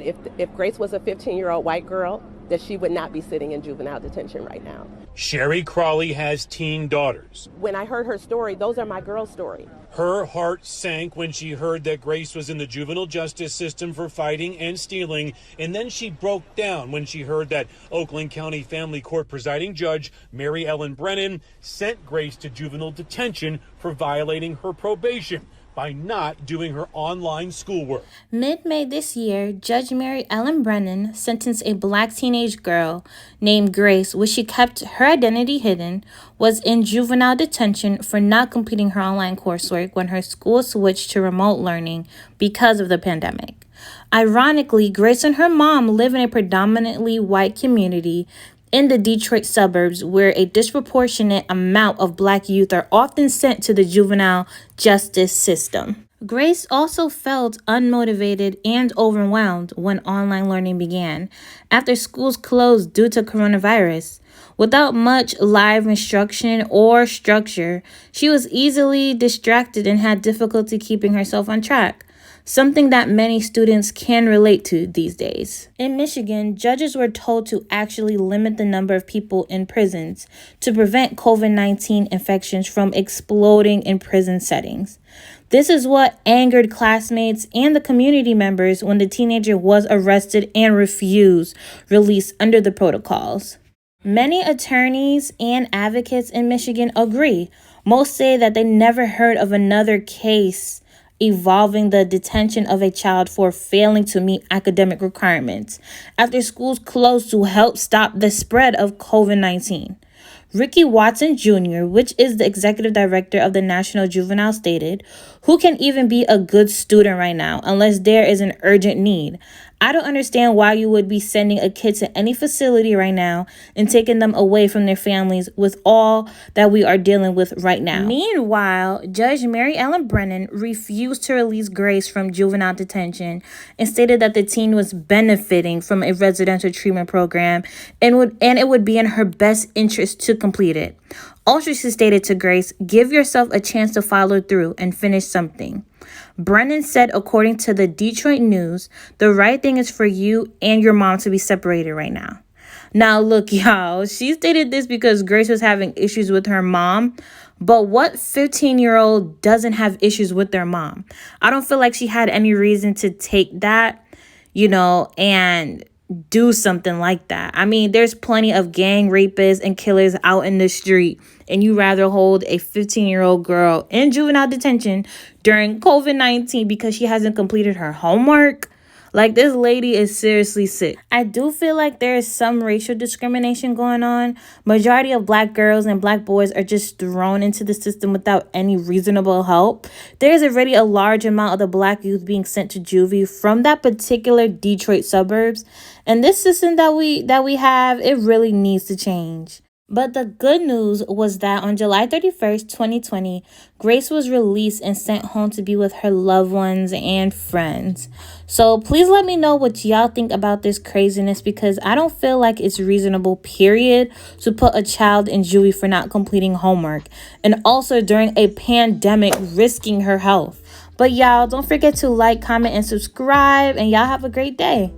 If Grace was a 15-year-old white girl, that she would not be sitting in juvenile detention right now. Sherry Crawley has teen daughters. When I heard her story, those are my girls' story. Her heart sank when she heard that Grace was in the juvenile justice system for fighting and stealing, and then she broke down when she heard that Oakland County Family Court presiding judge Mary Ellen Brennan sent Grace to juvenile detention for violating her probation by not doing her online schoolwork. Mid-May this year, Judge Mary Ellen Brennan sentenced a black teenage girl named Grace, which she kept her identity hidden, was in juvenile detention for not completing her online coursework when her school switched to remote learning because of the pandemic. Ironically, Grace and her mom live in a predominantly white community in the Detroit suburbs, where a disproportionate amount of black youth are often sent to the juvenile justice system. Grace also felt unmotivated and overwhelmed when online learning began after schools closed due to coronavirus. Without much live instruction or structure, she was easily distracted and had difficulty keeping herself on track, something that many students can relate to these days. In Michigan, judges were told to actually limit the number of people in prisons to prevent COVID-19 infections from exploding in prison settings. This is what angered classmates and the community members when the teenager was arrested and refused release under the protocols. Many attorneys and advocates in Michigan agree. Most say that they never heard of another case involving the detention of a child for failing to meet academic requirements after schools closed to help stop the spread of COVID-19. Ricky Watson Jr., which is the executive director of the National Juvenile, stated, "Who can even be a good student right now unless there is an urgent need? I don't understand why you would be sending a kid to any facility right now and taking them away from their families with all that we are dealing with right now." Meanwhile, Judge Mary Ellen Brennan refused to release Grace from juvenile detention and stated that the teen was benefiting from a residential treatment program and it would be in her best interest to complete it. Also, she stated to Grace, "Give yourself a chance to follow through and finish something." Brennan said, according to the Detroit News, "The right thing is for you and your mom to be separated right now." Now, look, y'all, she stated this because Grace was having issues with her mom. But what 15-year-old doesn't have issues with their mom? I don't feel like she had any reason to take that, and do something like that. I mean, there's plenty of gang rapists and killers out in the street, and you rather hold a 15-year-old girl in juvenile detention during COVID-19 because she hasn't completed her homework? Like, this lady is seriously sick. I do feel like there is some racial discrimination going on. Majority of black girls and black boys are just thrown into the system without any reasonable help. There is already a large amount of the black youth being sent to juvie from that particular Detroit suburbs. And this system that we have, it really needs to change. But the good news was that on July 31st, 2020, Grace was released and sent home to be with her loved ones and friends. So please let me know what y'all think about this craziness, because I don't feel like it's reasonable, period, to put a child in juvie for not completing homework and also during a pandemic risking her health. But y'all, don't forget to like, comment, and subscribe, and y'all have a great day.